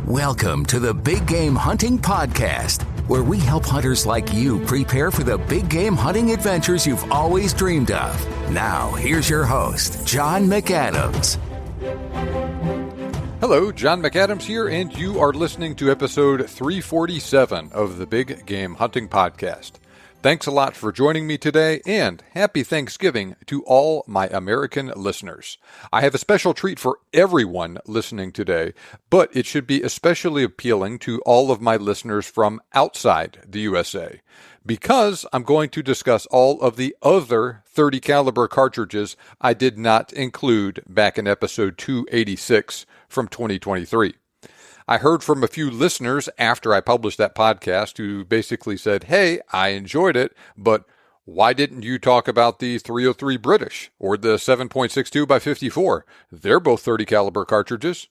Welcome to the Big Game Hunting Podcast, where we help hunters like you prepare for the big game hunting adventures you've always dreamed of. Now, here's your host, John McAdams. Hello, John McAdams here, and you are listening to episode 347 of the Big Game Hunting Podcast. Thanks a lot for joining me today, and happy Thanksgiving to all my American listeners. I have a special treat for everyone listening today, but it should be especially appealing to all of my listeners from outside the USA, because I'm going to discuss all of the other .30 caliber cartridges I did not include back in episode 286 from 2023. I heard from a few listeners after I published that podcast who basically said, hey, I enjoyed it, but why didn't you talk about the 303 British or the 7.62 by 54? They're both .30 caliber cartridges.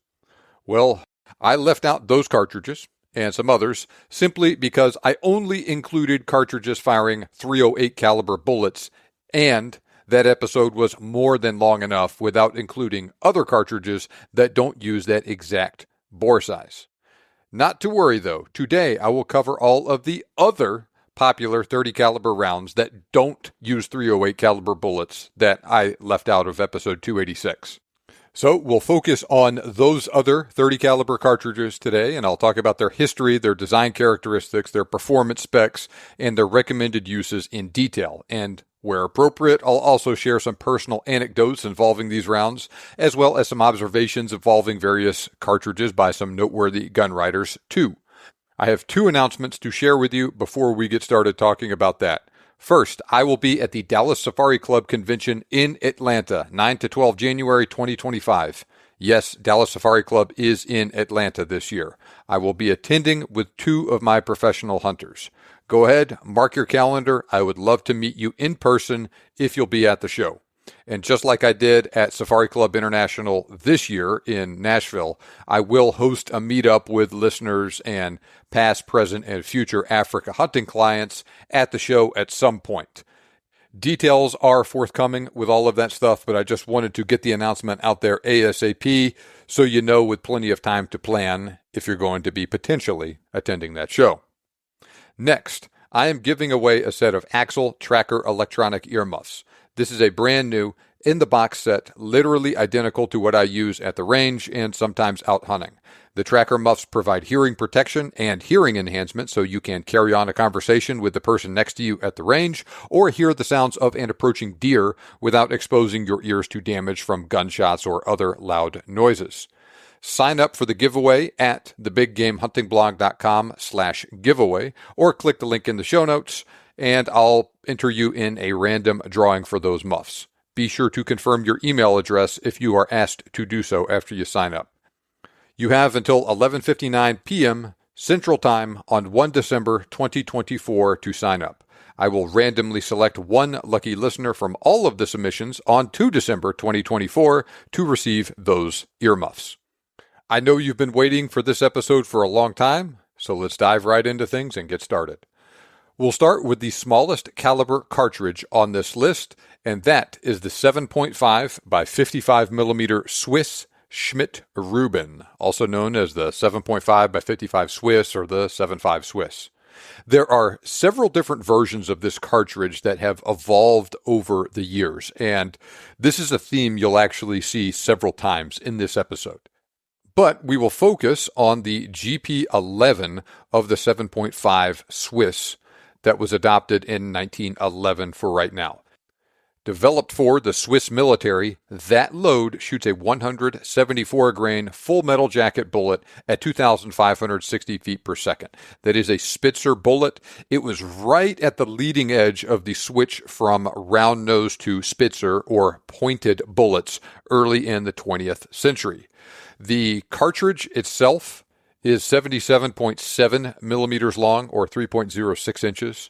Well, I left out those cartridges and some others simply because I only included cartridges firing .308 caliber bullets, and that episode was more than long enough without including other cartridges that don't use that exact bore size. Not to worry though, today I will cover all of the other popular .30 caliber rounds that don't use .308 caliber bullets that I left out of episode 286. So we'll focus on those other .30 caliber cartridges today, and I'll talk about their history, their design characteristics, their performance specs, and their recommended uses in detail. And where appropriate, I'll also share some personal anecdotes involving these rounds, as well as some observations involving various cartridges by some noteworthy gun writers, too. I have two announcements to share with you before we get started talking about that. First, I will be at the Dallas Safari Club convention in Atlanta, 9 to 12 January 2025. Yes, Dallas Safari Club is in Atlanta this year. I will be attending with two of my professional hunters. Go ahead, mark your calendar. I would love to meet you in person if you'll be at the show. And just like I did at Safari Club International this year in Nashville, I will host a meetup with listeners and past, present, and future Africa hunting clients at the show at some point. Details are forthcoming with all of that stuff, but I just wanted to get the announcement out there ASAP so you know with plenty of time to plan if you're going to be potentially attending that show. Next, I am giving away a set of Axle Tracker electronic earmuffs. This is a brand new, in-the-box set, literally identical to what I use at the range and sometimes out hunting. The tracker muffs provide hearing protection and hearing enhancement so you can carry on a conversation with the person next to you at the range or hear the sounds of an approaching deer without exposing your ears to damage from gunshots or other loud noises. Sign up for the giveaway at thebiggamehuntingblog.com/giveaway or click the link in the show notes and I'll enter you in a random drawing for those muffs. Be sure to confirm your email address if you are asked to do so after you sign up. You have until 11:59 p.m. Central Time on 1 December 2024 to sign up. I will randomly select one lucky listener from all of the submissions on 2 December 2024 to receive those earmuffs. I know you've been waiting for this episode for a long time, so let's dive right into things and get started. We'll start with the smallest caliber cartridge on this list, and that is the 7.5 by 55 millimeter Swiss Schmidt Rubin, also known as the 7.5 by 55 Swiss or the 7.5 Swiss. There are several different versions of this cartridge that have evolved over the years, and this is a theme you'll actually see several times in this episode. But we will focus on the GP11 of the 7.5 Swiss that was adopted in 1911 for right now. Developed for the Swiss military, that load shoots a 174 grain full metal jacket bullet at 2,560 feet per second. That is a Spitzer bullet. It was right at the leading edge of the switch from round nose to Spitzer or pointed bullets early in the 20th century. The cartridge itself is 77.7 millimeters long or 3.06 inches.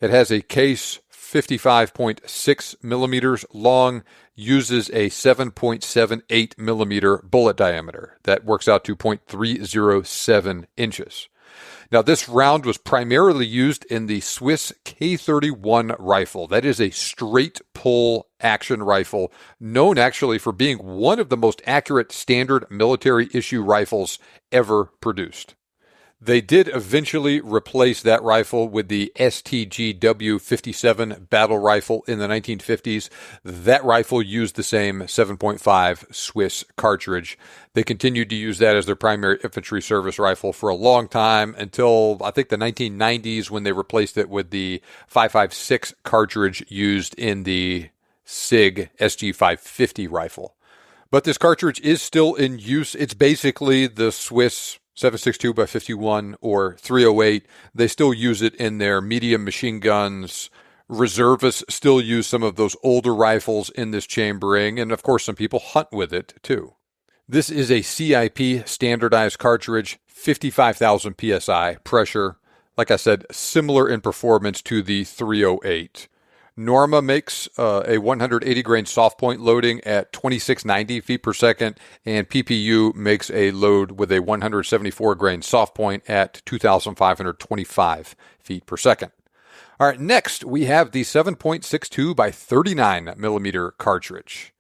It has a case 55.6 millimeters long, uses a 7.78 millimeter bullet diameter. That works out to 0.307 inches. Now, this round was primarily used in the Swiss K31 rifle. That is a straight pull action rifle, known actually for being one of the most accurate standard military issue rifles ever produced. They did eventually replace that rifle with the STGW-57 battle rifle in the 1950s. That rifle used the same 7.5 Swiss cartridge. They continued to use that as their primary infantry service rifle for a long time until, I think, the 1990s, when they replaced it with the 5.56 cartridge used in the SIG SG550 rifle. But this cartridge is still in use. It's basically the Swiss 7.62 by 51 or 308. They still use it in their medium machine guns. Reservists still use some of those older rifles in this chambering, and of course some people hunt with it too. This is a CIP standardized cartridge, 55,000 psi pressure. Like I said, similar in performance to the 308. Norma makes a 180 grain soft point loading at 2690 feet per second, and PPU makes a load with a 174 grain soft point at 2,525 feet per second. All right, next we have the 7.62 by 39 millimeter cartridge.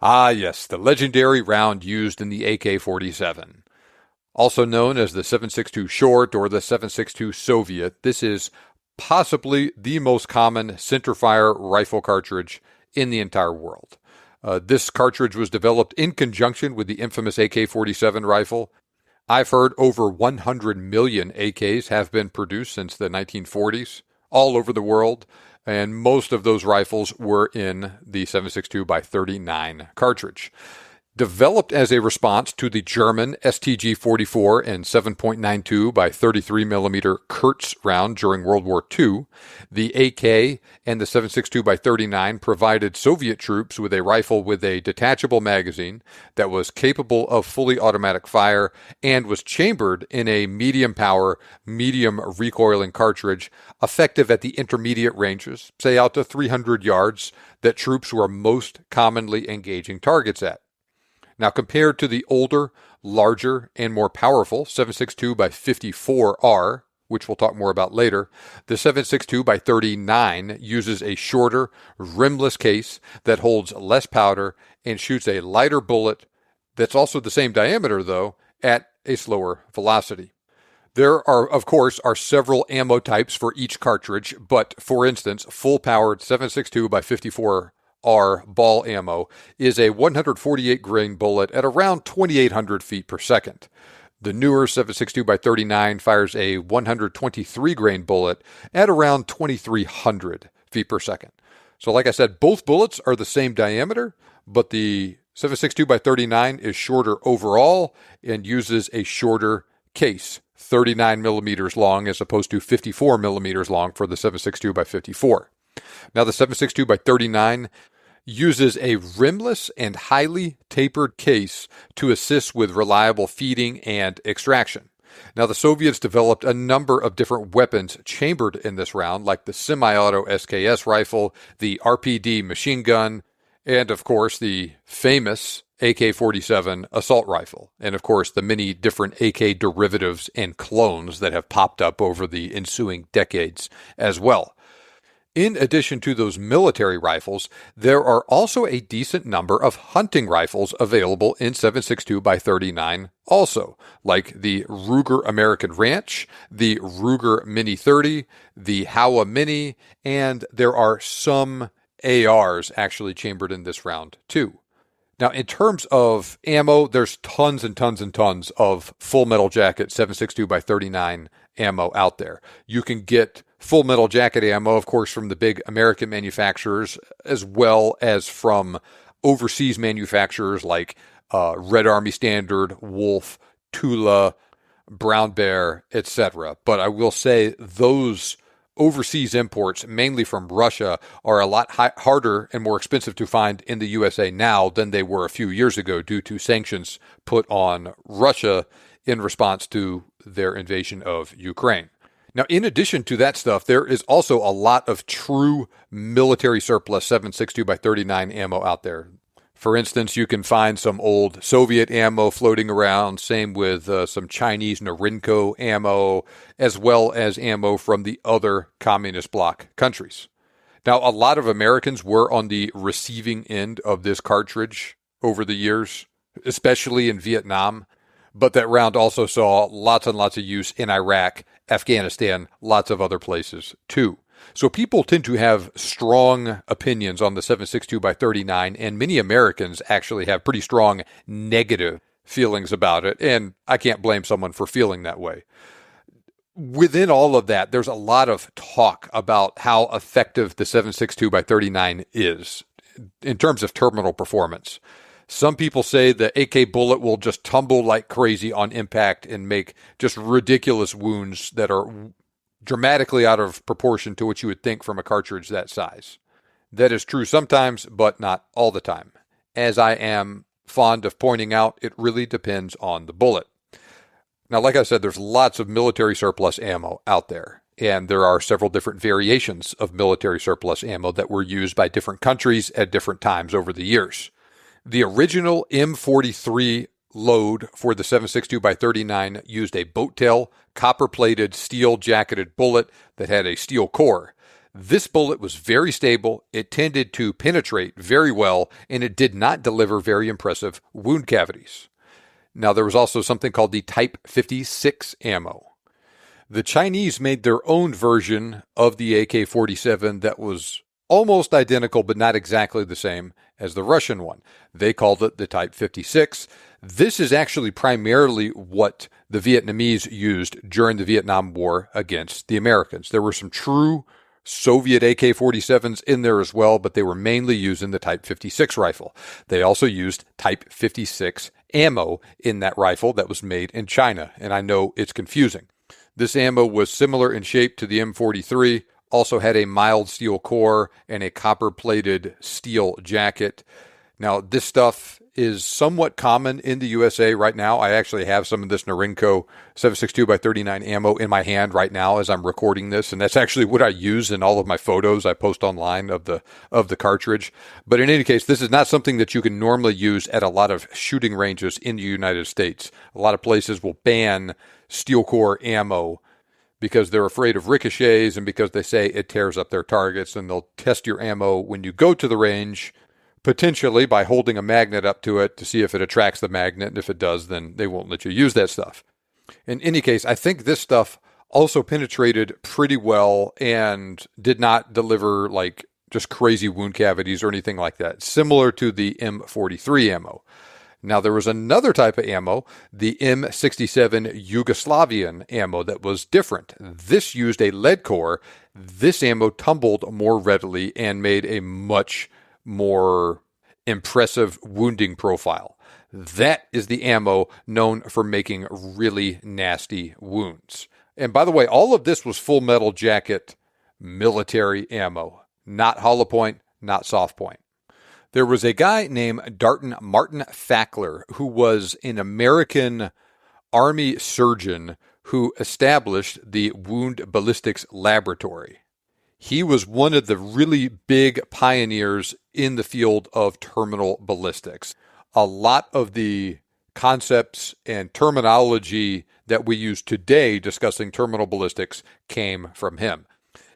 Ah, yes, the legendary round used in the AK-47. Also known as the 7.62 short or the 7.62 Soviet, this is possibly the most common centerfire rifle cartridge in the entire world. This cartridge was developed in conjunction with the infamous AK-47 rifle. I've heard over 100 million AKs have been produced since the 1940s all over the world, and most of those rifles were in the 7.62 by 39 cartridge. Developed as a response to the German STG-44 and 7.92 by 33 millimeter Kurz round during World War II, the AK and the 7.62 by 39 provided Soviet troops with a rifle with a detachable magazine that was capable of fully automatic fire and was chambered in a medium power, medium recoiling cartridge, effective at the intermediate ranges, say out to 300 yards, that troops were most commonly engaging targets at. Now, compared to the older, larger, and more powerful 7.62 by 54R, which we'll talk more about later, the 7.62 by 39 uses a shorter, rimless case that holds less powder and shoots a lighter bullet that's also the same diameter, though, at a slower velocity. There are, of course, several ammo types for each cartridge, but, for instance, full-powered 7.62 by 54R ball ammo is a 148 grain bullet at around 2,800 feet per second. The newer 7.62 by 39 fires a 123 grain bullet at around 2,300 feet per second. So like I said, both bullets are the same diameter, but the 7.62 by 39 is shorter overall and uses a shorter case, 39 millimeters long as opposed to 54 millimeters long for the 7.62 by 54. Now the 7.62 by 39 uses a rimless and highly tapered case to assist with reliable feeding and extraction. Now, the Soviets developed a number of different weapons chambered in this round, like the semi-auto SKS rifle, the RPD machine gun, and, of course, the famous AK-47 assault rifle, and, of course, the many different AK derivatives and clones that have popped up over the ensuing decades as well. In addition to those military rifles, there are also a decent number of hunting rifles available in 7.62 by 39 also, like the Ruger American Ranch, the Ruger Mini 30, the Howa Mini, and there are some ARs actually chambered in this round too. Now, in terms of ammo, there's tons and tons and tons of Full Metal Jacket 7.62 by 39 ammo out there. You can get Full Metal Jacket ammo, of course, from the big American manufacturers, as well as from overseas manufacturers like Red Army Standard, Wolf, Tula, Brown Bear, etc. But I will say those overseas imports, mainly from Russia, are a lot harder and more expensive to find in the USA now than they were a few years ago due to sanctions put on Russia in response to their invasion of Ukraine. Now, in addition to that stuff, there is also a lot of true military surplus 7.62 by 39 ammo out there. For instance, you can find some old Soviet ammo floating around, same with some Chinese Norinco ammo, as well as ammo from the other communist bloc countries. Now, a lot of Americans were on the receiving end of this cartridge over the years, especially in Vietnam, but that round also saw lots and lots of use in Iraq, Afghanistan, lots of other places too. So people tend to have strong opinions on the 7.62 by 39, and many Americans actually have pretty strong negative feelings about it, and I can't blame someone for feeling that way. Within all of that, there's a lot of talk about how effective the 7.62 by 39 is in terms of terminal performance. Some people say the AK bullet will just tumble like crazy on impact and make just ridiculous wounds that are dramatically out of proportion to what you would think from a cartridge that size. That is true sometimes, but not all the time. As I am fond of pointing out, it really depends on the bullet. Now, like I said, there's lots of military surplus ammo out there, and there are several different variations of military surplus ammo that were used by different countries at different times over the years. The original M43 load for the 7.62 by 39 used a boat-tail, copper-plated, steel-jacketed bullet that had a steel core. This bullet was very stable, it tended to penetrate very well, and it did not deliver very impressive wound cavities. Now, there was also something called the Type 56 ammo. The Chinese made their own version of the AK-47 that was almost identical, but not exactly the same as the Russian one. They called it the Type 56. This is actually primarily what the Vietnamese used during the Vietnam War against the Americans. There were some true Soviet AK-47s in there as well, but they were mainly using the Type 56 rifle. They also used Type 56 ammo in that rifle that was made in China, and I know it's confusing. This ammo was similar in shape to the M43, also had a mild steel core and a copper-plated steel jacket. Now, this stuff is somewhat common in the USA right now. I actually have some of this Norinco 7.62 by 39 ammo in my hand right now as I'm recording this, and that's actually what I use in all of my photos I post online of the cartridge. But in any case, this is not something that you can normally use at a lot of shooting ranges in the United States. A lot of places will ban steel core ammo because they're afraid of ricochets and because they say it tears up their targets, and they'll test your ammo when you go to the range, potentially by holding a magnet up to it to see if it attracts the magnet, and if it does, then they won't let you use that stuff. In any case, I think this stuff also penetrated pretty well and did not deliver like just crazy wound cavities or anything like that, similar to the M43 ammo. Now, there was another type of ammo, the M67 Yugoslavian ammo, that was different. This used a lead core. This ammo tumbled more readily and made a much more impressive wounding profile. That is the ammo known for making really nasty wounds. And by the way, all of this was full metal jacket military ammo, not hollow point, not soft point. There was a guy named Martin Fackler, who was an American Army surgeon who established the Wound Ballistics Laboratory. He was one of the really big pioneers in the field of terminal ballistics. A lot of the concepts and terminology that we use today discussing terminal ballistics came from him.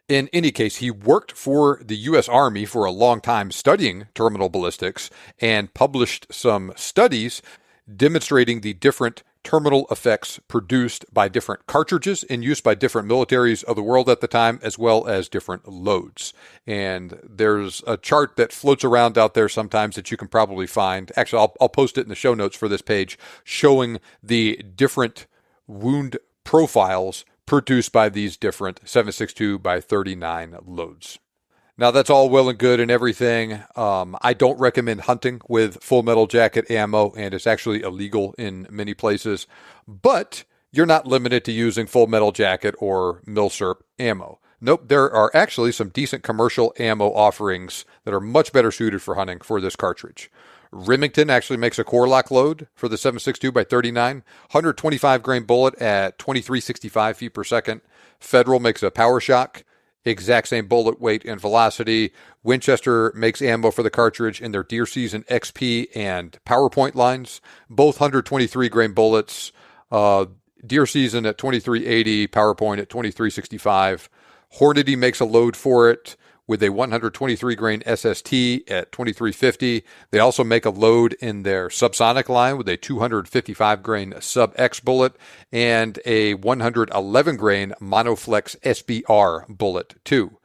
In any case, he worked for the U.S. Army for a long time studying terminal ballistics and published some studies demonstrating the different terminal effects produced by different cartridges in use by different militaries of the world at the time, as well as different loads. And there's a chart that floats around out there sometimes that you can probably find. Actually, I'll post it in the show notes for this page, showing the different wound profiles produced by these different 7.62 by 39 loads. Now, that's all well and good and everything. I don't recommend hunting with full metal jacket ammo, and it's actually illegal in many places. But you're not limited to using full metal jacket or milsurp ammo. Nope, there are actually some decent commercial ammo offerings that are much better suited for hunting for this cartridge. Remington actually makes a core lock load for the 7.62 by 39, 125 grain bullet at 2365 feet per second. Federal makes a power shock exact same bullet weight and velocity. Winchester makes ammo for the cartridge in their Deer Season XP and PowerPoint lines, both 123 grain bullets. Deer Season at 2380, PowerPoint at 2365. Hornady makes a load for it with a 123 grain SST at 2350. They also make a load in their subsonic line with a 255 grain Sub X bullet and a 111 grain Monoflex SBR bullet too.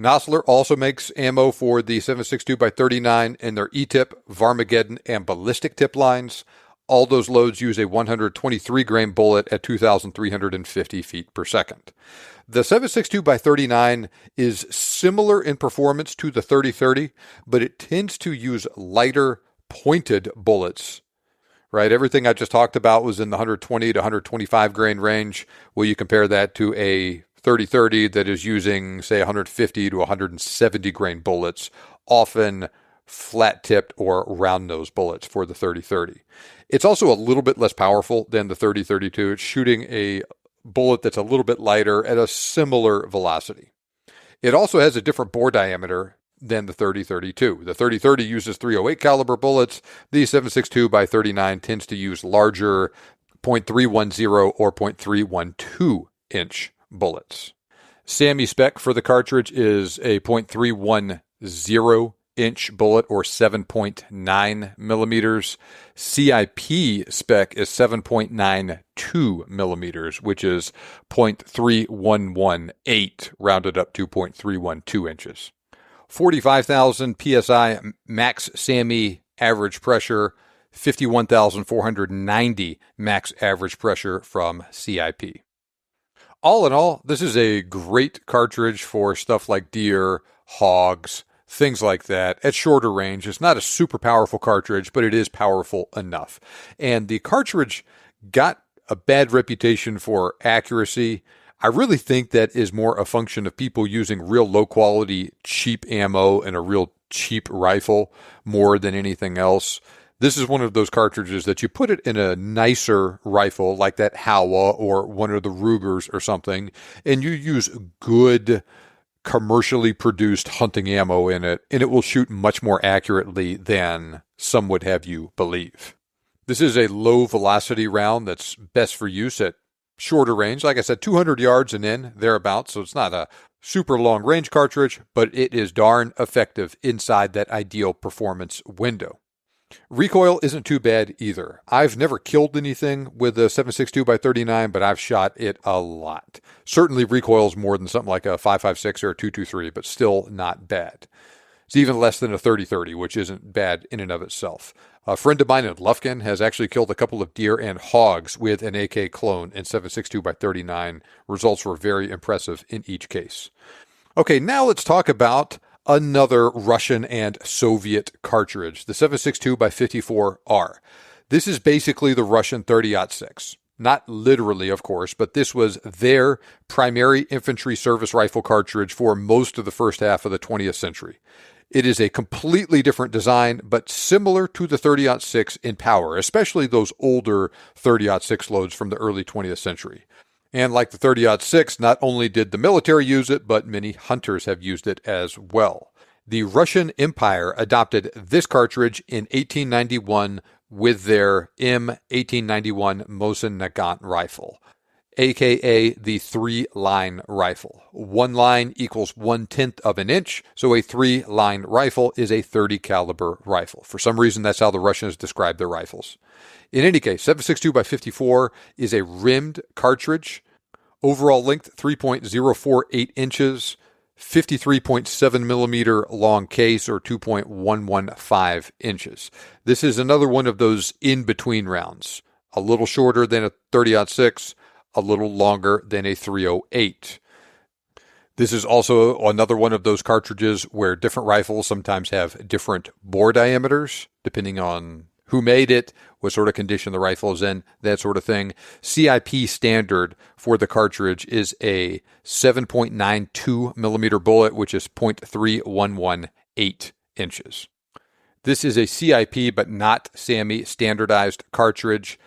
Nosler also makes ammo for the 7.62x39 in their E-tip, Varmageddon, and ballistic tip lines. All those loads use a 123 grain bullet at 2,350 feet per second. The 7.62x39 is similar in performance to the 30-30, but it tends to use lighter pointed bullets. Right? Everything I just talked about was in the 120 to 125 grain range. Well, you compare that to a 30-30 that is using, say, 150 to 170 grain bullets, often flat-tipped or round-nose bullets for the 30-30. It's also a little bit less powerful than the 30-32. It's shooting a bullet that's a little bit lighter at a similar velocity. It also has a different bore diameter than the 30-32. The 30-30 uses .308 caliber bullets. The 7.62x39 tends to use larger .310 or .312 inch bullets. SAMI spec for the cartridge is a .310 inch bullet or 7.9 millimeters. CIP spec is 7.92 millimeters, which is .3118 rounded up to .312 inches. 45,000 psi max SAMI average pressure, 51,490 max average pressure from CIP. All in all, this is a great cartridge for stuff like deer, hogs, things like that at shorter range. It's not a super powerful cartridge, but it is powerful enough. And the cartridge got a bad reputation for accuracy. I really think that is more a function of people using real low quality, cheap ammo and a real cheap rifle more than anything else. This is one of those cartridges that you put it in a nicer rifle like that Howa or one of the Rugers or something, and you use good commercially produced hunting ammo in it, and it will shoot much more accurately than some would have you believe. This is a low velocity round that's best for use at shorter range. Like I said, 200 yards and in, thereabouts, so it's not a super long range cartridge, but it is darn effective inside that ideal performance window. Recoil isn't too bad either. I've never killed anything with a 7.62x39, but I've shot it a lot. Certainly recoils more than something like a 5.56 or a 2.23, but still not bad. It's even less than a 30-30, which isn't bad in and of itself. A friend of mine in Lufkin has actually killed a couple of deer and hogs with an AK clone in 7.62x39. Results were very impressive in each case. Okay, now let's talk about another Russian and Soviet cartridge, the 7.62x54R. This is basically the Russian 30-06. Not literally, of course, but this was their primary infantry service rifle cartridge for most of the first half of the 20th century. It is a completely different design, but similar to the 30-06 in power, especially those older 30-06 loads from the early 20th century. And like the 30-06, not only did the military use it, but many hunters have used it as well. The Russian Empire adopted this cartridge in 1891 with their M1891 Mosin Nagant rifle, aka the 3-line rifle. 1 line equals 1/10 of an inch, so a 3-line rifle is a 30 caliber rifle. For some reason, that's how the Russians describe their rifles. In any case, 7.62x54 is a rimmed cartridge. Overall length, 3.048 inches, 53.7 millimeter long case, or 2.115 inches. This is another one of those in-between rounds. A little shorter than a 30-06, a little longer than a 308. This is also another one of those cartridges where different rifles sometimes have different bore diameters, depending on who made it, what sort of condition the rifle is in, that sort of thing. CIP standard for the cartridge is a 7.92 millimeter bullet, which is .3118 inches. This is a CIP but not SAMI standardized cartridge.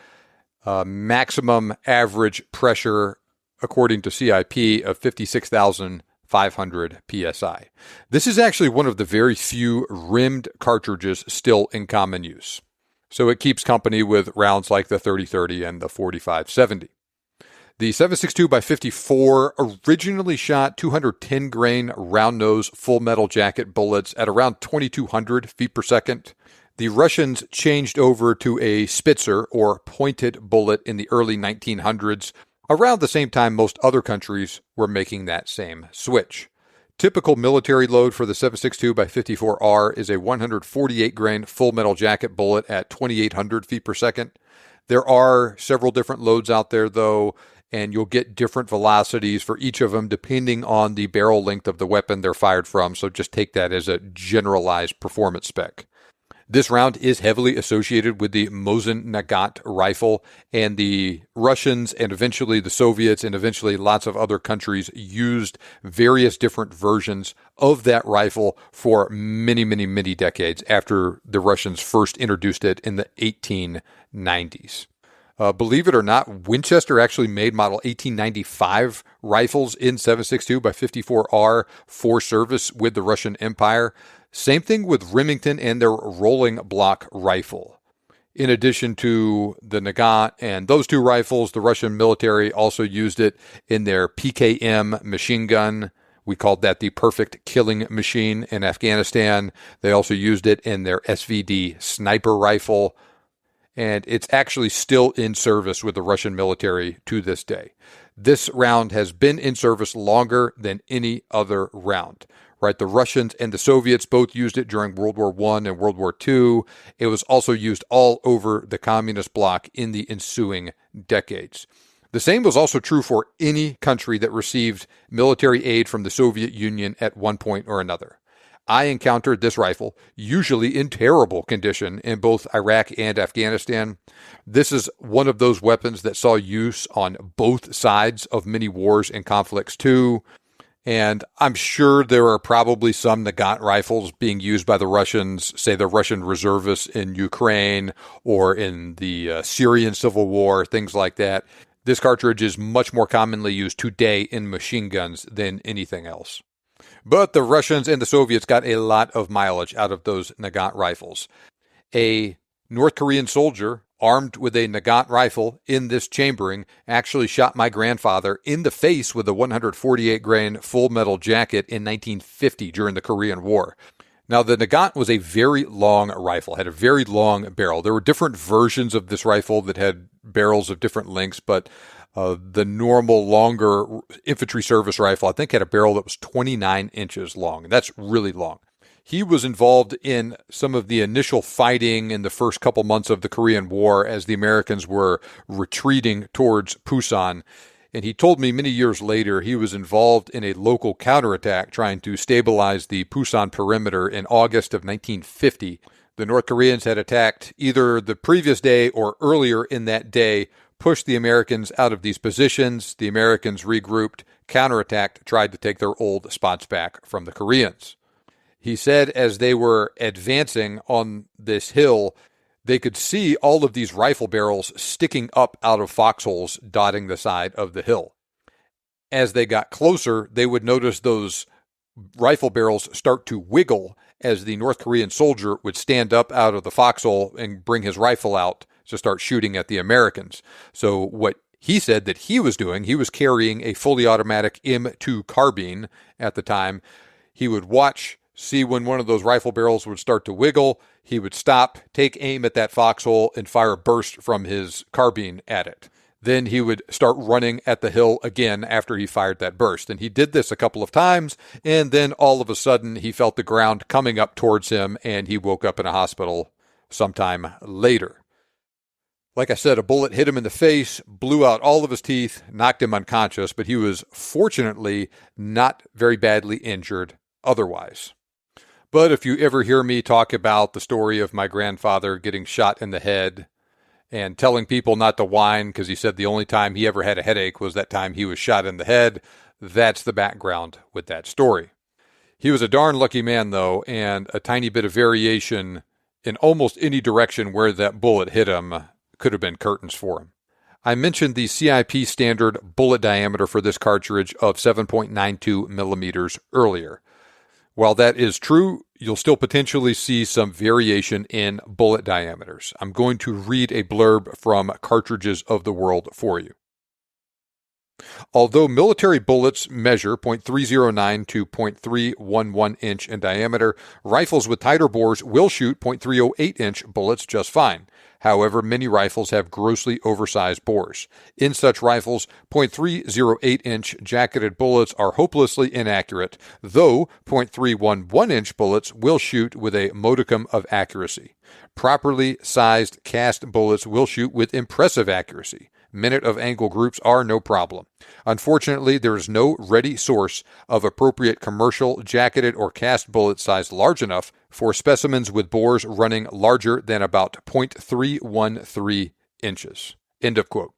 Maximum average pressure, according to CIP, of 56,000 500 psi. This is actually one of the very few rimmed cartridges still in common use. So it keeps company with rounds like the 30-30 and the 45-70. The 7.62x54 originally shot 210 grain round nose full metal jacket bullets at around 2,200 feet per second. The Russians changed over to a Spitzer or pointed bullet in the early 1900s, around the same time most other countries were making that same switch. Typical military load for the 7.62x54R is a 148 grain full metal jacket bullet at 2,800 feet per second. There are several different loads out there, though, and you'll get different velocities for each of them depending on the barrel length of the weapon they're fired from, so just take that as a generalized performance spec. This round is heavily associated with the Mosin Nagant rifle, and the Russians and eventually the Soviets and eventually lots of other countries used various different versions of that rifle for many, many, many decades after the Russians first introduced it in the 1890s. Believe it or not, Winchester actually made model 1895 rifles in 7.62x54R for service with the Russian Empire. Same thing with Remington and their rolling block rifle. In addition to the Nagant and those two rifles, the Russian military also used it in their PKM machine gun. We called that the perfect killing machine in Afghanistan. They also used it in their SVD sniper rifle. And it's actually still in service with the Russian military to this day. This round has been in service longer than any other round. Right, the Russians and the Soviets both used it during World War I and World War II. It was also used all over the communist bloc in the ensuing decades. The same was also true for any country that received military aid from the Soviet Union at one point or another. I encountered this rifle, usually in terrible condition, in both Iraq and Afghanistan. This is one of those weapons that saw use on both sides of many wars and conflicts too. And I'm sure there are probably some Nagant rifles being used by the Russians, say the Russian reservists in Ukraine or in the Syrian civil war, things like that. This cartridge is much more commonly used today in machine guns than anything else. But the Russians and the Soviets got a lot of mileage out of those Nagant rifles. A North Korean soldier armed with a Nagant rifle in this chambering actually shot my grandfather in the face with a 148 grain full metal jacket in 1950 during the Korean War. Now, the Nagant was a very long rifle, had a very long barrel. There were different versions of this rifle that had barrels of different lengths, but the normal longer infantry service rifle, I think, had a barrel that was 29 inches long. And that's really long. He was involved in some of the initial fighting in the first couple months of the Korean War as the Americans were retreating towards Pusan. And he told me many years later he was involved in a local counterattack trying to stabilize the Pusan perimeter in August of 1950. The North Koreans had attacked either the previous day or earlier in that day, pushed the Americans out of these positions. The Americans regrouped, counterattacked, tried to take their old spots back from the Koreans. He said as they were advancing on this hill, they could see all of these rifle barrels sticking up out of foxholes dotting the side of the hill. As they got closer, they would notice those rifle barrels start to wiggle as the North Korean soldier would stand up out of the foxhole and bring his rifle out to start shooting at the Americans. So what he said that he was doing, he was carrying a fully automatic M2 carbine at the time. He would watch, see when one of those rifle barrels would start to wiggle. He would stop, take aim at that foxhole, and fire a burst from his carbine at it. Then he would start running at the hill again after he fired that burst. And he did this a couple of times, and then all of a sudden he felt the ground coming up towards him, and he woke up in a hospital sometime later. Like I said, a bullet hit him in the face, blew out all of his teeth, knocked him unconscious, but he was fortunately not very badly injured otherwise. But if you ever hear me talk about the story of my grandfather getting shot in the head and telling people not to whine because he said the only time he ever had a headache was that time he was shot in the head, that's the background with that story. He was a darn lucky man, though, and a tiny bit of variation in almost any direction where that bullet hit him could have been curtains for him. I mentioned the CIP standard bullet diameter for this cartridge of 7.92 millimeters earlier. While that is true, you'll still potentially see some variation in bullet diameters. I'm going to read a blurb from Cartridges of the World for you. Although military bullets measure .309 to .311 inch in diameter, rifles with tighter bores will shoot .308 inch bullets just fine. However, many rifles have grossly oversized bores. In such rifles, .308 inch jacketed bullets are hopelessly inaccurate, though .311 inch bullets will shoot with a modicum of accuracy. Properly sized cast bullets will shoot with impressive accuracy. Minute of angle groups are no problem. Unfortunately, there is no ready source of appropriate commercial jacketed or cast bullet size large enough for specimens with bores running larger than about .313 inches. End of quote.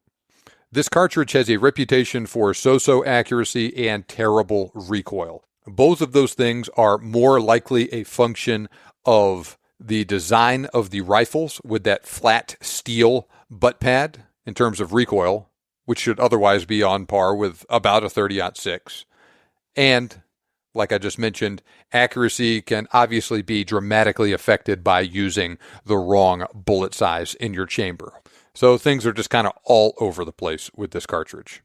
This cartridge has a reputation for so-so accuracy and terrible recoil. Both of those things are more likely a function of the design of the rifles with that flat steel butt pad in terms of recoil, which should otherwise be on par with about a 30-06. And, like I just mentioned, accuracy can obviously be dramatically affected by using the wrong bullet size in your chamber. So things are just kind of all over the place with this cartridge.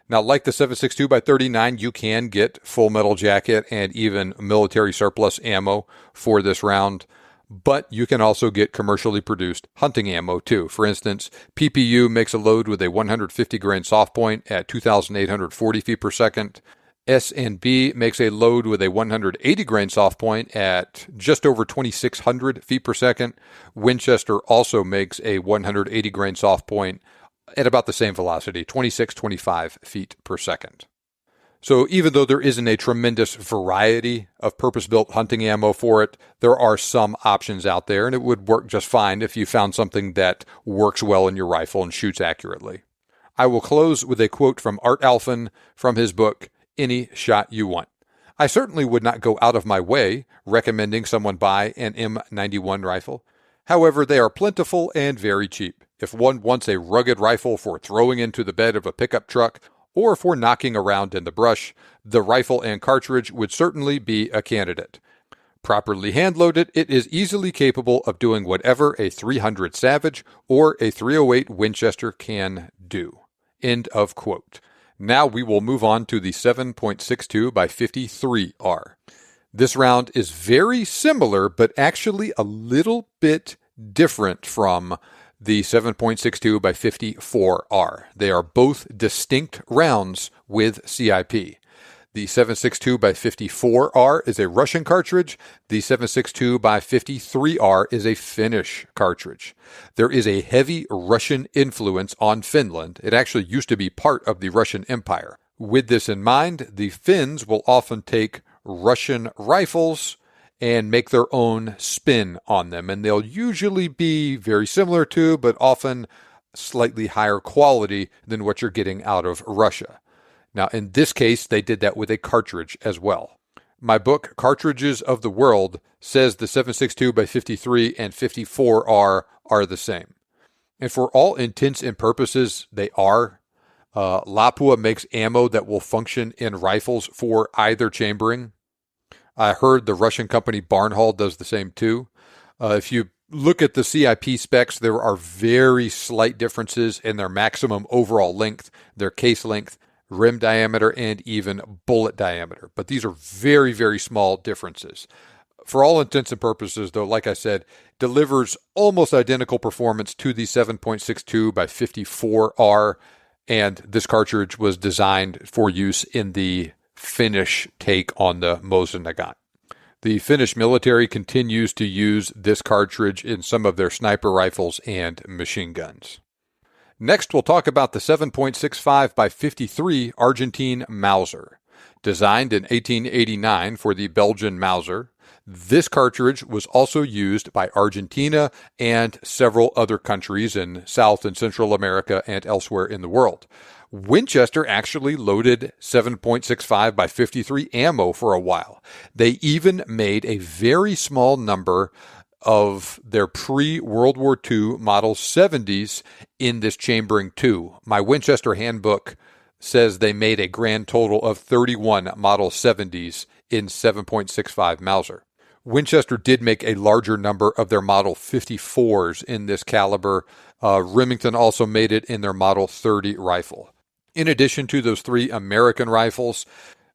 Now, like the 7.62x39, you can get full metal jacket and even military surplus ammo for this round. But you can also get commercially produced hunting ammo too. For instance, PPU makes a load with a 150 grain soft point at 2,840 feet per second. S&B makes a load with a 180 grain soft point at just over 2,600 feet per second. Winchester also makes a 180 grain soft point at about the same velocity, 26-25 feet per second. So even though there isn't a tremendous variety of purpose-built hunting ammo for it, there are some options out there, and it would work just fine if you found something that works well in your rifle and shoots accurately. I will close with a quote from Art Alphen from his book, Any Shot You Want. I certainly would not go out of my way recommending someone buy an M91 rifle. However, they are plentiful and very cheap. If one wants a rugged rifle for throwing into the bed of a pickup truck, or for knocking around in the brush, the rifle and cartridge would certainly be a candidate. Properly hand-loaded, it is easily capable of doing whatever a .300 Savage or a .308 Winchester can do. End of quote. Now we will move on to the 7.62x53R. This round is very similar, but actually a little bit different from the 7.62x54R. They are both distinct rounds with CIP. The 7.62x54R is a Russian cartridge. The 7.62x53R is a Finnish cartridge. There is a heavy Russian influence on Finland. It actually used to be part of the Russian Empire. With this in mind, the Finns will often take Russian rifles and make their own spin on them. And they'll usually be very similar to, but often slightly higher quality than what you're getting out of Russia. Now, in this case, they did that with a cartridge as well. My book, Cartridges of the World, says the 7.62x53 and 54R are the same. And for all intents and purposes, they are. Lapua makes ammo that will function in rifles for either chambering. I heard the Russian company Barnhall does the same too. If you look at the CIP specs, there are very slight differences in their maximum overall length, their case length, rim diameter, and even bullet diameter. But these are very, very small differences. For all intents and purposes, though, like I said, delivers almost identical performance to the 7.62x54R, and this cartridge was designed for use in the Finnish take on the Mauser Nagant. The Finnish military continues to use this cartridge in some of their sniper rifles and machine guns. Next, we'll talk about the 7.65x53 Argentine Mauser. Designed in 1889 for the Belgian Mauser, this cartridge was also used by Argentina and several other countries in South and Central America and elsewhere in the world. Winchester actually loaded 7.65x53 ammo for a while. They even made a very small number of their pre-World War II Model 70s in this chambering too. My Winchester handbook says they made a grand total of 31 Model 70s in 7.65 Mauser. Winchester did make a larger number of their Model 54s in this caliber. Remington also made it in their Model 30 rifle. In addition to those 3 American rifles,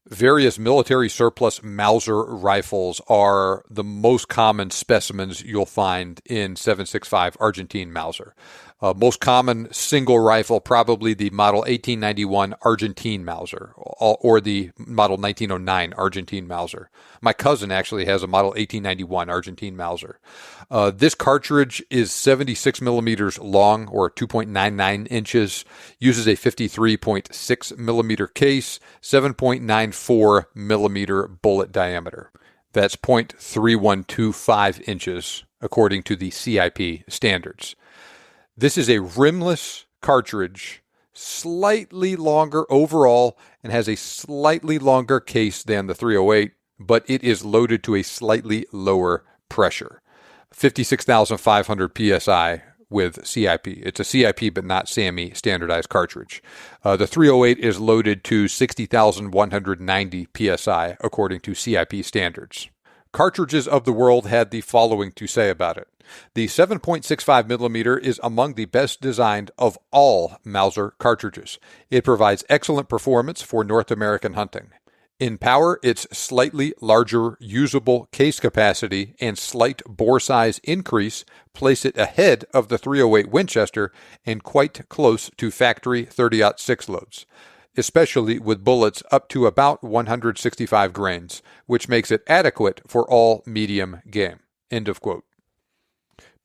various military surplus Mauser rifles are the most common specimens you'll find in 7.65 Argentine Mauser. Most common single rifle, probably the Model 1891 Argentine Mauser or the Model 1909 Argentine Mauser. My cousin actually has a Model 1891 Argentine Mauser. This cartridge is 76 millimeters long, or 2.99 inches, uses a 53.6 millimeter case, 7.94 millimeter bullet diameter. That's 0.3125 inches, according to the CIP standards. This is a rimless cartridge, slightly longer overall, and has a slightly longer case than the 308, but it is loaded to a slightly lower pressure, 56,500 psi with CIP. It's a CIP but not SAMI standardized cartridge. The 308 is loaded to 60,190 psi according to CIP standards. Cartridges of the World had the following to say about it. The 7.65 millimeter is among the best designed of all Mauser cartridges. It provides excellent performance for North American hunting. In power, its slightly larger usable case capacity and slight bore size increase place it ahead of the 308 Winchester and quite close to factory 30-06 loads, especially with bullets up to about 165 grains, which makes it adequate for all medium game. End of quote.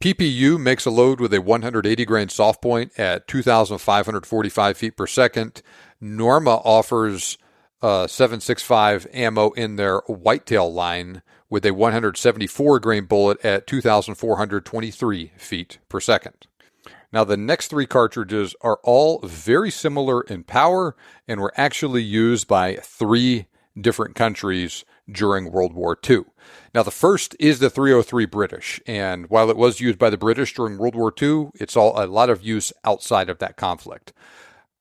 PPU makes a load with a 180 grain soft point at 2,545 feet per second. Norma offers 7.65 ammo in their whitetail line with a 174 grain bullet at 2,423 feet per second. Now, the next 3 cartridges are all very similar in power and were actually used by 3 different countries during World War II. Now, the first is the 303 British, and while it was used by the British during World War II, it's a lot of use outside of that conflict.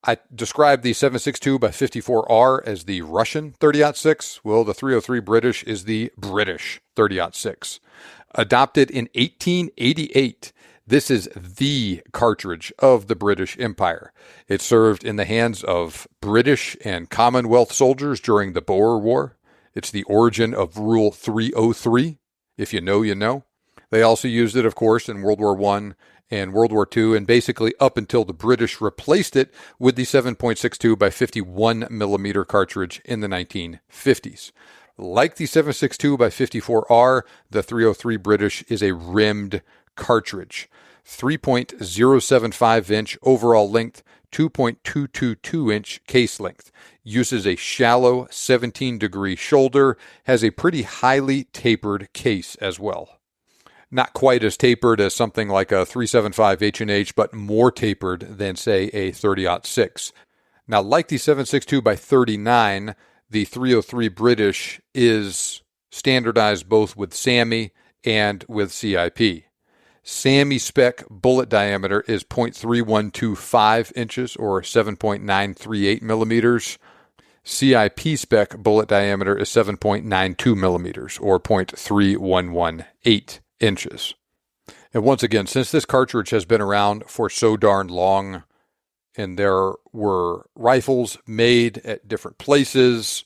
I described the 7.62 by 54R as the Russian 30-06. Well, the 303 British is the British 30-06. Adopted in 1888, this is the cartridge of the British Empire. It served in the hands of British and Commonwealth soldiers during the Boer War. It's the origin of Rule 303. If you know, you know. They also used it, of course, in World War I and World War II, and basically up until the British replaced it with the 7.62 by 51 millimeter cartridge in the 1950s. Like the 7.62 by 54R, the 303 British is a rimmed cartridge. 3.075 inch overall length, 2.222 inch case length. Uses a shallow 17-degree shoulder, has a pretty highly tapered case as well. Not quite as tapered as something like a 375 H&H, but more tapered than, say, a 30-06. Now, like the 7.62 by 39, the 303 British is standardized both with SAMI and with CIP. SAMI spec bullet diameter is 0.3125 inches or 7.938 millimeters. CIP spec bullet diameter is 7.92 millimeters or 0.3118 inches. And once again, since this cartridge has been around for so darn long, and there were rifles made at different places,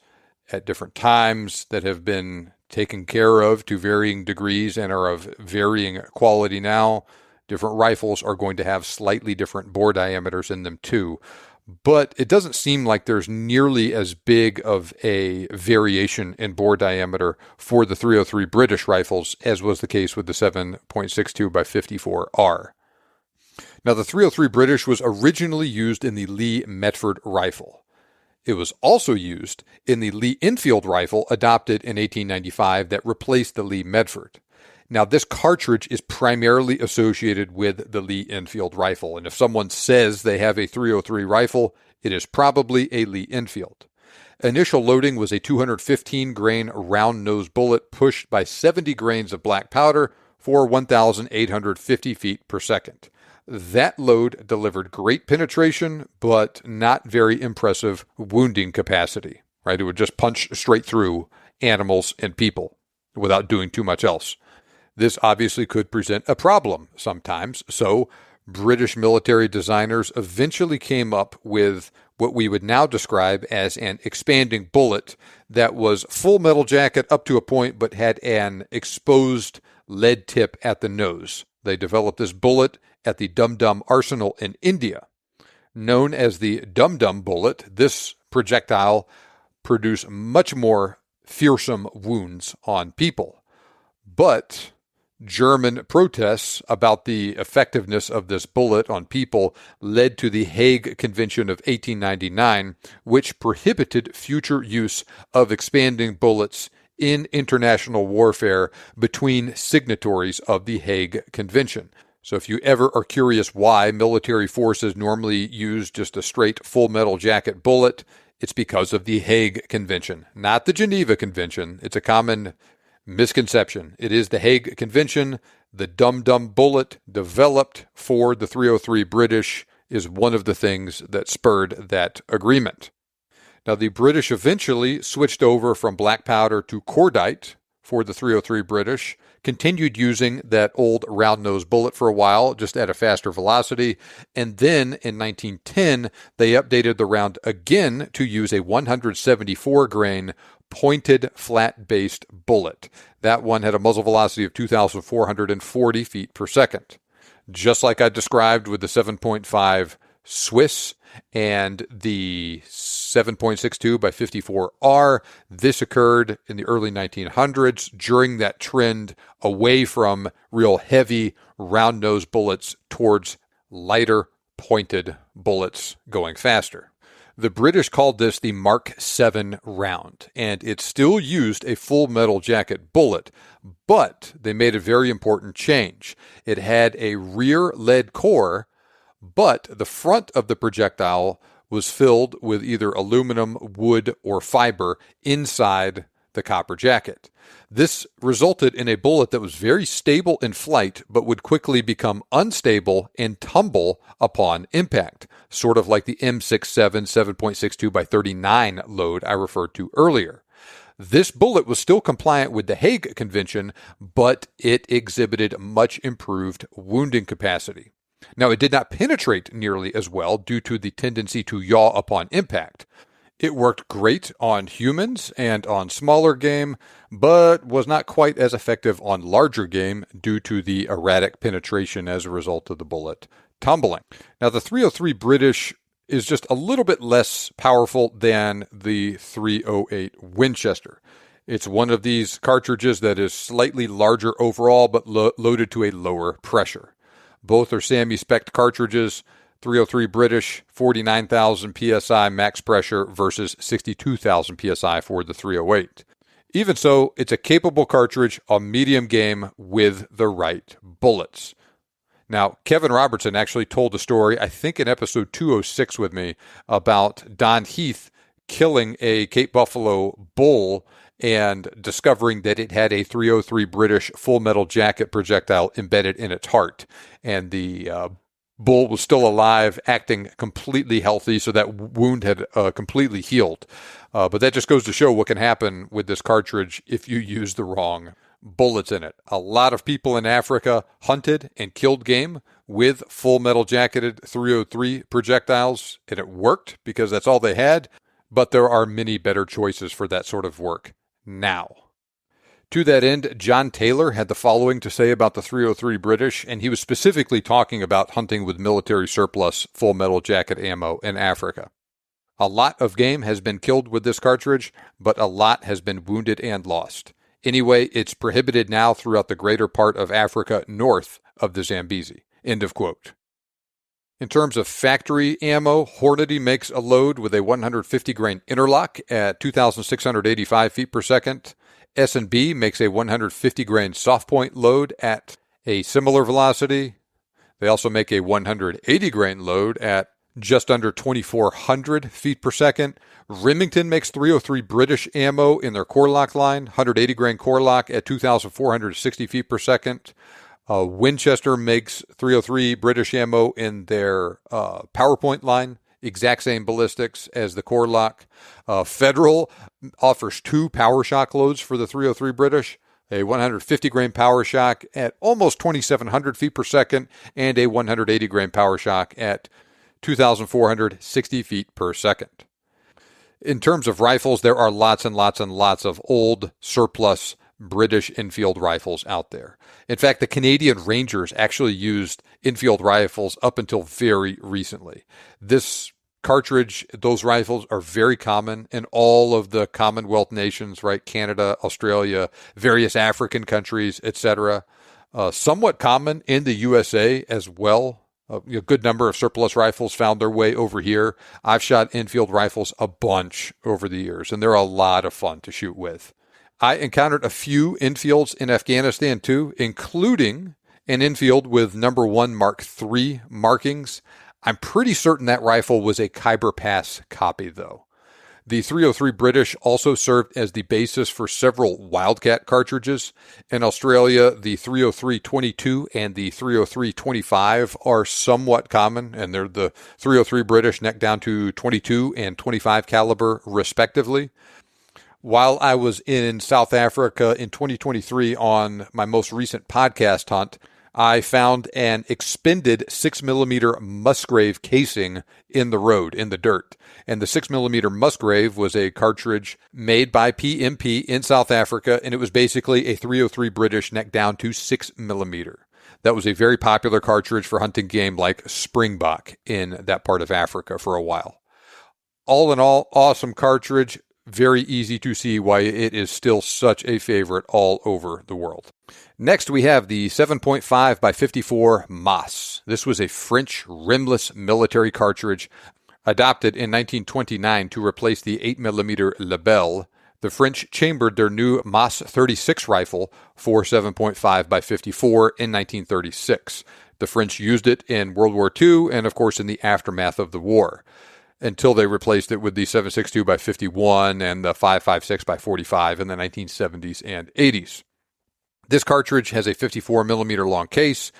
at different times, that have been taken care of to varying degrees and are of varying quality now, different rifles are going to have slightly different bore diameters in them too. But it doesn't seem like there's nearly as big of a variation in bore diameter for the 303 British rifles as was the case with the 7.62 by 54R. Now, the 303 British was originally used in the Lee Metford rifle. It was also used in the Lee Enfield rifle adopted in 1895 that replaced the Lee Medford. Now, this cartridge is primarily associated with the Lee Enfield rifle, and if someone says they have a 303 rifle, it is probably a Lee Enfield. Initial loading was a 215 grain round nose bullet pushed by 70 grains of black powder for 1,850 feet per second. That load delivered great penetration, but not very impressive wounding capacity, right? It would just punch straight through animals and people without doing too much else. This obviously could present a problem sometimes, so British military designers eventually came up with what we would now describe as an expanding bullet that was full metal jacket up to a point but had an exposed lead tip at the nose. They developed this bullet at the Dum Dum Arsenal in India. Known as the Dum Dum bullet, this projectile produced much more fearsome wounds on people. But German protests about the effectiveness of this bullet on people led to the Hague Convention of 1899, which prohibited future use of expanding bullets in international warfare between signatories of the Hague Convention. So if you ever are curious why military forces normally use just a straight full metal jacket bullet, it's because of the Hague Convention, not the Geneva Convention. It's a common misconception. It is the Hague Convention. The Dum Dum bullet developed for the 303 British is one of the things that spurred that agreement. Now, the British eventually switched over from black powder to cordite for the 303 British, continued using that old round-nosed bullet for a while, just at a faster velocity, and then in 1910, they updated the round again to use a 174-grain pointed flat-based bullet. That one had a muzzle velocity of 2,440 feet per second. Just like I described with the 7.5 Swiss and the 7.62 by 54R, this occurred in the early 1900s during that trend away from real heavy round-nosed bullets towards lighter pointed bullets going faster. The British called this the Mark 7 round, and it still used a full metal jacket bullet, but they made a very important change. It had a rear lead core, but the front of the projectile was filled with either aluminum, wood, or fiber inside the copper jacket. This resulted in a bullet that was very stable in flight, but would quickly become unstable and tumble upon impact, sort of like the M67 7.62 by 39 load I referred to earlier. This bullet was still compliant with the Hague Convention, but it exhibited much improved wounding capacity. Now, it did not penetrate nearly as well due to the tendency to yaw upon impact. It worked great on humans and on smaller game, but was not quite as effective on larger game due to the erratic penetration as a result of the bullet tumbling. Now, the 303 British is just a little bit less powerful than the 308 Winchester. It's one of these cartridges that is slightly larger overall, but loaded to a lower pressure. Both are SAMI-spec cartridges. 303 British, 49,000 psi max pressure versus 62,000 psi for the 308. Even so, it's a capable cartridge on medium game with the right bullets. Now, Kevin Robertson actually told a story, I think in episode 206 with me, about Don Heath killing a Cape Buffalo bull and discovering that it had a 303 British full metal jacket projectile embedded in its heart. And the bull was still alive, acting completely healthy, so that wound had completely healed. But that just goes to show what can happen with this cartridge if you use the wrong bullets in it. A lot of people in Africa hunted and killed game with full metal jacketed 303 projectiles, and it worked because that's all they had. But there are many better choices for that sort of work now. To that end, John Taylor had the following to say about the 303 British, and he was specifically talking about hunting with military surplus full metal jacket ammo in Africa. A lot of game has been killed with this cartridge, but a lot has been wounded and lost. Anyway, it's prohibited now throughout the greater part of Africa north of the Zambezi. End of quote. In terms of factory ammo, Hornady makes a load with a 150 grain interlock at 2,685 feet per second. S&B makes a 150 grain soft point load at a similar velocity. They also make a 180 grain load at just under 2,400 feet per second. Remington makes .303 British ammo in their Corlock line, 180 grain Corlock at 2,460 feet per second. Winchester makes .303 British ammo in their PowerPoint line, exact same ballistics as the Corlock. Federal offers 2 power shock loads for the .303 British, a 150 grain power shock at almost 2,700 feet per second, and a 180 grain power shock at 2,460 feet per second. In terms of rifles, there are lots and lots and lots of old surplus British Enfield rifles out there. In fact, the Canadian Rangers actually used Enfield rifles up until very recently. This cartridge, those rifles are very common in all of the Commonwealth nations, right? Canada, Australia, various African countries, etc. Somewhat common in the USA as well. A good number of surplus rifles found their way over here. I've shot Enfield rifles a bunch over the years, and they're a lot of fun to shoot with. I encountered a few Enfields in Afghanistan too, including an Enfield with number 1 Mark III markings. I'm pretty certain that rifle was a Khyber Pass copy, though. The .303 British also served as the basis for several Wildcat cartridges. In Australia, the .303-22 and the .303-25 are somewhat common, and they're the .303 British neck down to 22 and 25 caliber, respectively. While I was in South Africa in 2023 on my most recent podcast hunt, I found an expended 6mm Musgrave casing in the road, in the dirt. And the 6mm Musgrave was a cartridge made by PMP in South Africa, and it was basically a .303 British neck down to 6mm. That was a very popular cartridge for hunting game like springbok in that part of Africa for a while. All in all, awesome cartridge. Very easy to see why it is still such a favorite all over the world. Next, we have the 7.5 by 54 Mas. This was a French rimless military cartridge adopted in 1929 to replace the 8mm Lebel. The French chambered their new Mas 36 rifle for 7.5 by 54 in 1936. The French used it in World War II and, of course, in the aftermath of the war, until they replaced it with the 7.62 by 51 and the 5.56 by 45 in the 1970s and 80s. This cartridge has a 54mm long case,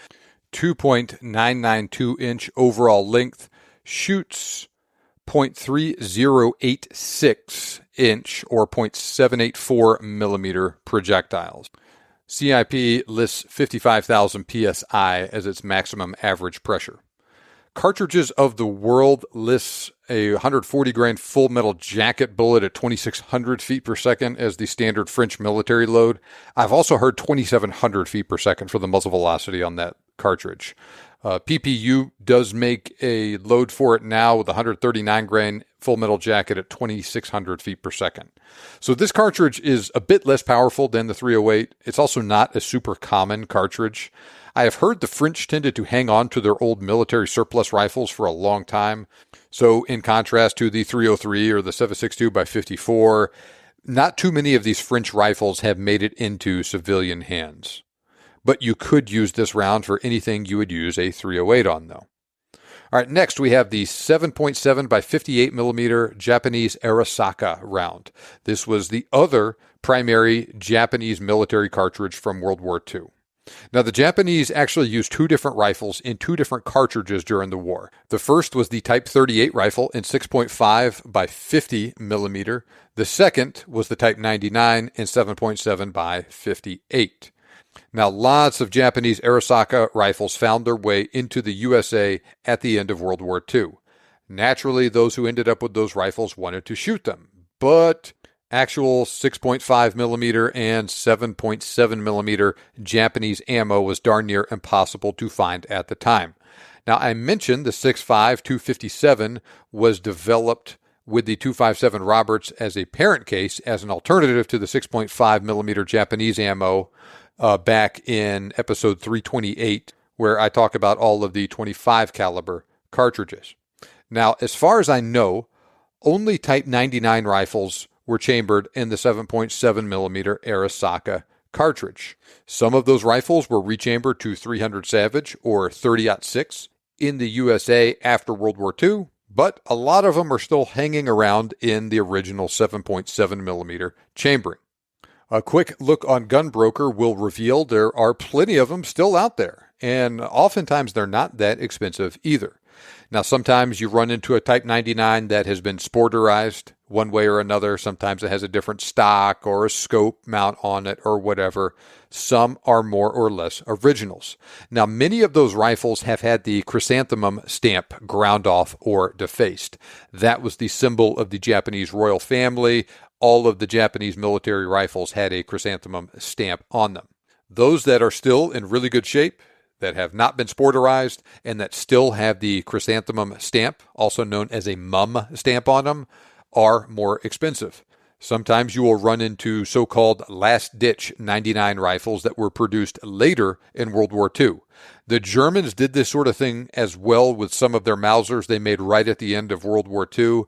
2.992 inch overall length, shoots .3086 inch or .784 millimeter projectiles. CIP lists 55,000 psi as its maximum average pressure. Cartridges of the World lists a 140 grain full metal jacket bullet at 2,600 feet per second as the standard French military load. I've also heard 2,700 feet per second for the muzzle velocity on that cartridge. PPU does make a load for it now with 139 grain full metal jacket at 2,600 feet per second. So this cartridge is a bit less powerful than the 308. It's also not a super common cartridge. I have heard the French tended to hang on to their old military surplus rifles for a long time. So in contrast to the 303 or the 7.62 by 54, not too many of these French rifles have made it into civilian hands. But you could use this round for anything you would use a 308 on, though. All right, next we have the 7.7 by 58 millimeter Japanese Arisaka round. This was the other primary Japanese military cartridge from World War II. Now, the Japanese actually used 2 different rifles in 2 different cartridges during the war. The first was the Type 38 rifle in 6.5 by 50 millimeter. The second was the Type 99 in 7.7 by 58. Now, lots of Japanese Arisaka rifles found their way into the USA at the end of World War II. Naturally, those who ended up with those rifles wanted to shoot them, but actual 6.5 millimeter and 7.7 millimeter Japanese ammo was darn near impossible to find at the time. Now, I mentioned the 6.5 257 was developed with the 257 Roberts as a parent case as an alternative to the 6.5 millimeter Japanese ammo back in episode 328, where I talk about all of the 25 caliber cartridges. Now, as far as I know, only Type 99 rifles were chambered in the 7.7 millimeter Arisaka cartridge. Some of those rifles were rechambered to 300 Savage or 30-06. in the USA after World War II, but a lot of them are still hanging around in the original 7.7 millimeter chambering. A quick look on Gunbroker will reveal there are plenty of them still out there, and oftentimes they're not that expensive either. Now, sometimes you run into a Type 99 that has been sporterized one way or another. Sometimes it has a different stock or a scope mount on it or whatever. Some are more or less originals. Now, many of those rifles have had the chrysanthemum stamp ground off or defaced. That was the symbol of the Japanese royal family. All of the Japanese military rifles had a chrysanthemum stamp on them. Those that are still in really good shape, that have not been sporterized, and that still have the chrysanthemum stamp, also known as a mum stamp on them, are more expensive. Sometimes you will run into so-called last-ditch 99 rifles that were produced later in World War II. The Germans did this sort of thing as well with some of their Mausers they made right at the end of World War II.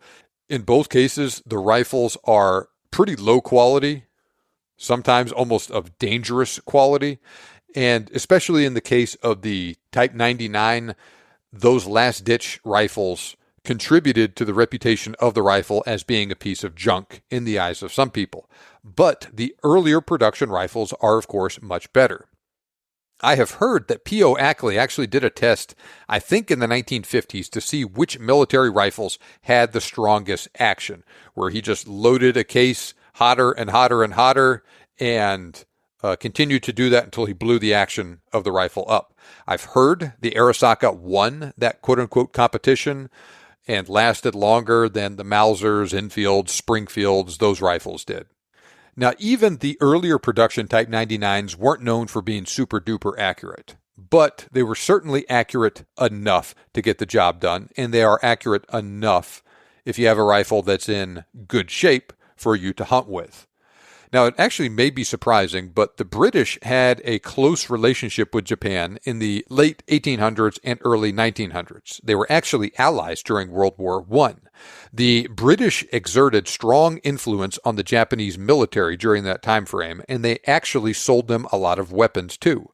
In both cases, the rifles are pretty low quality, sometimes almost of dangerous quality. And especially in the case of the Type 99, those last-ditch rifles contributed to the reputation of the rifle as being a piece of junk in the eyes of some people. But the earlier production rifles are, of course, much better. I have heard that P.O. Ackley actually did a test, I think in the 1950s, to see which military rifles had the strongest action, where he just loaded a case hotter and hotter and hotter and continued to do that until he blew the action of the rifle up. I've heard the Arisaka won that quote-unquote competition and lasted longer than the Mausers, Enfields, Springfields, those rifles did. Now, even the earlier production Type 99s weren't known for being super-duper accurate, but they were certainly accurate enough to get the job done, and they are accurate enough if you have a rifle that's in good shape for you to hunt with. Now, it actually may be surprising, but the British had a close relationship with Japan in the late 1800s and early 1900s. They were actually allies during World War I. The British exerted strong influence on the Japanese military during that time frame, and they actually sold them a lot of weapons too.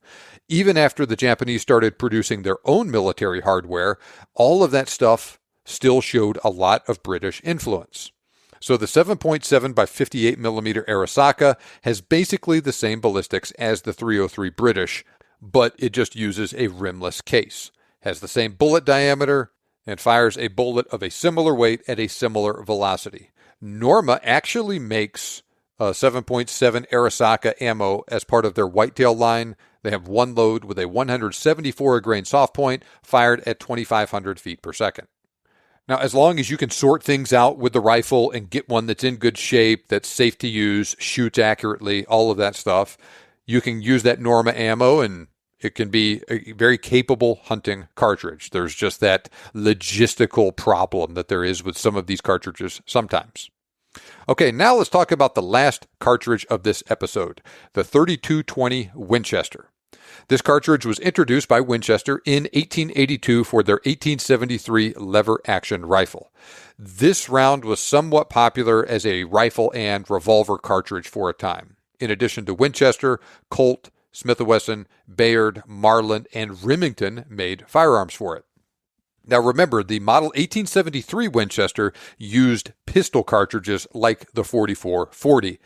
Even after the Japanese started producing their own military hardware, all of that stuff still showed a lot of British influence. So the 7.7 by 58 millimeter Arisaka has basically the same ballistics as the 303 British, but it just uses a rimless case, has the same bullet diameter, and fires a bullet of a similar weight at a similar velocity. Norma actually makes 7.7 Arisaka ammo as part of their whitetail line. They have one load with a 174 grain soft point fired at 2,500 feet per second. Now, as long as you can sort things out with the rifle and get one that's in good shape, that's safe to use, shoots accurately, all of that stuff, you can use that Norma ammo and it can be a very capable hunting cartridge. There's just that logistical problem that there is with some of these cartridges sometimes. Okay, now let's talk about the last cartridge of this episode, the 3220 Winchester. This cartridge was introduced by Winchester in 1882 for their 1873 lever-action rifle. This round was somewhat popular as a rifle and revolver cartridge for a time. In addition to Winchester, Colt, Smith & Wesson, Bayard, Marlin, and Remington made firearms for it. Now remember, the model 1873 Winchester used pistol cartridges like the 4440.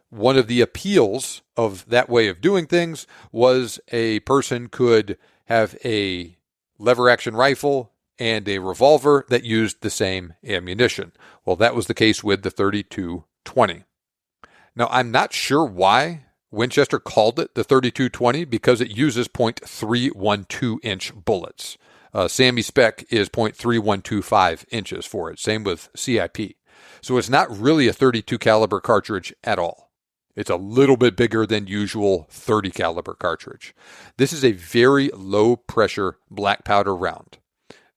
One of the appeals of that way of doing things was a person could have a lever-action rifle and a revolver that used the same ammunition. Well, that was the case with the 3220. Now, I'm not sure why Winchester called it the 3220 because it uses .312-inch bullets. Sammy Spec is .3125 inches for it. Same with CIP. So it's not really a 32 caliber cartridge at all. It's a little bit bigger than usual 30 caliber cartridge. This is a very low pressure black powder round.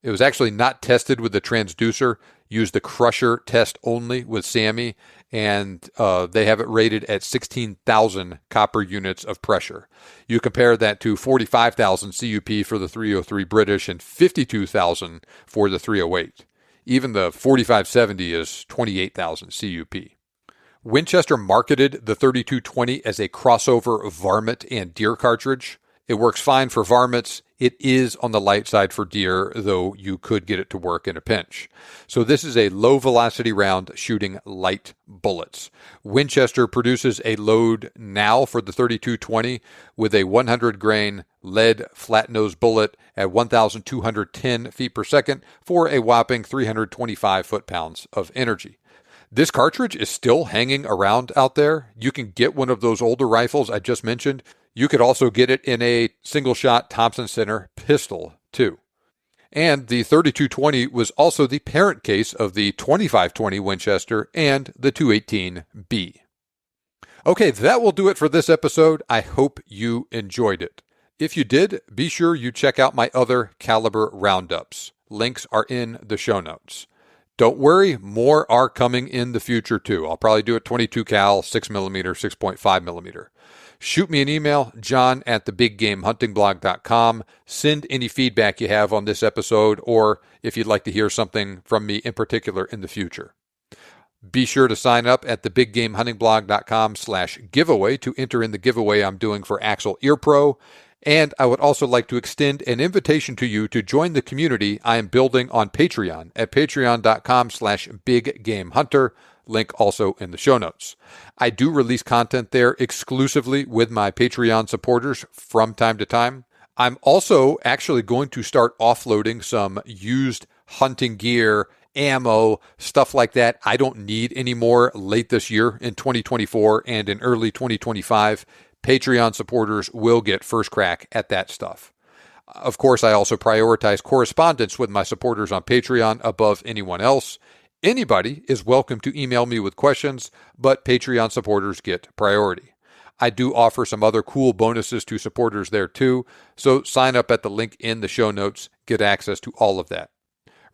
It was actually not tested with the transducer, used the crusher test only with Sammy, and they have it rated at 16,000 copper units of pressure. You compare that to 45,000 CUP for the 303 British and 52,000 for the 308. Even the 4570 is 28,000 CUP. Winchester marketed the 3220 as a crossover varmint and deer cartridge. It works fine for varmints. It is on the light side for deer, though you could get it to work in a pinch. So this is a low-velocity round shooting light bullets. Winchester produces a load now for the 32-20 with a 100-grain lead flat-nose bullet at 1,210 feet per second for a whopping 325 foot-pounds of energy. This cartridge is still hanging around out there. You can get one of those older rifles I just mentioned. You could also get it in a single-shot Thompson Center pistol, too. And the 32-20 was also the parent case of the 25-20 Winchester and the 218B. Okay, that will do it for this episode. I hope you enjoyed it. If you did, be sure you check out my other caliber roundups. Links are in the show notes. Don't worry, more are coming in the future, too. I'll probably do it 22 cal, 6mm, 6.5mm. Shoot me an email, john@thebiggamehuntingblog.com. Send any feedback you have on this episode, or if you'd like to hear something from me in particular in the future. Be sure to sign up at thebiggamehuntingblog.com/giveaway to enter in the giveaway I'm doing for Axel Ear Pro. And I would also like to extend an invitation to you to join the community I am building on Patreon at patreon.com/biggamehunter. Link also in the show notes. I do release content there exclusively with my Patreon supporters from time to time. I'm also actually going to start offloading some used hunting gear, ammo, stuff like that I don't need anymore late this year in 2024 and in early 2025. Patreon supporters will get first crack at that stuff. Of course, I also prioritize correspondence with my supporters on Patreon above anyone else. Anybody is welcome to email me with questions, but Patreon supporters get priority. I do offer some other cool bonuses to supporters there too, so sign up at the link in the show notes, get access to all of that.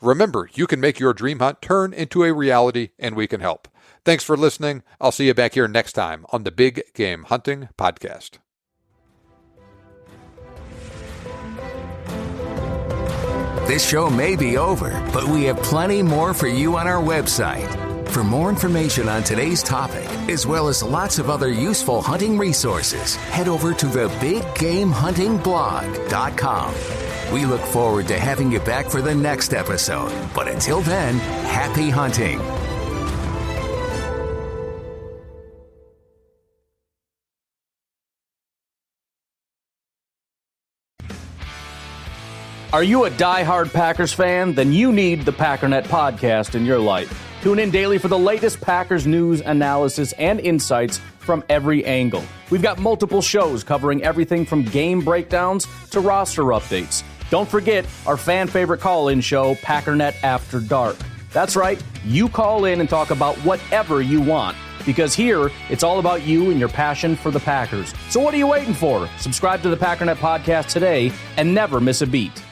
Remember, you can make your dream hunt turn into a reality, and we can help. Thanks for listening. I'll see you back here next time on the Big Game Hunting Podcast. This show may be over, but we have plenty more for you on our website. For more information on today's topic, as well as lots of other useful hunting resources, head over to thebiggamehuntingblog.com. We look forward to having you back for the next episode. But until then, happy hunting. Are you a diehard Packers fan? Then you need the Packernet podcast in your life. Tune in daily for the latest Packers news, analysis, and insights from every angle. We've got multiple shows covering everything from game breakdowns to roster updates. Don't forget our fan favorite call-in show, Packernet After Dark. That's right, you call in and talk about whatever you want, because here, it's all about you and your passion for the Packers. So what are you waiting for? Subscribe to the Packernet podcast today and never miss a beat.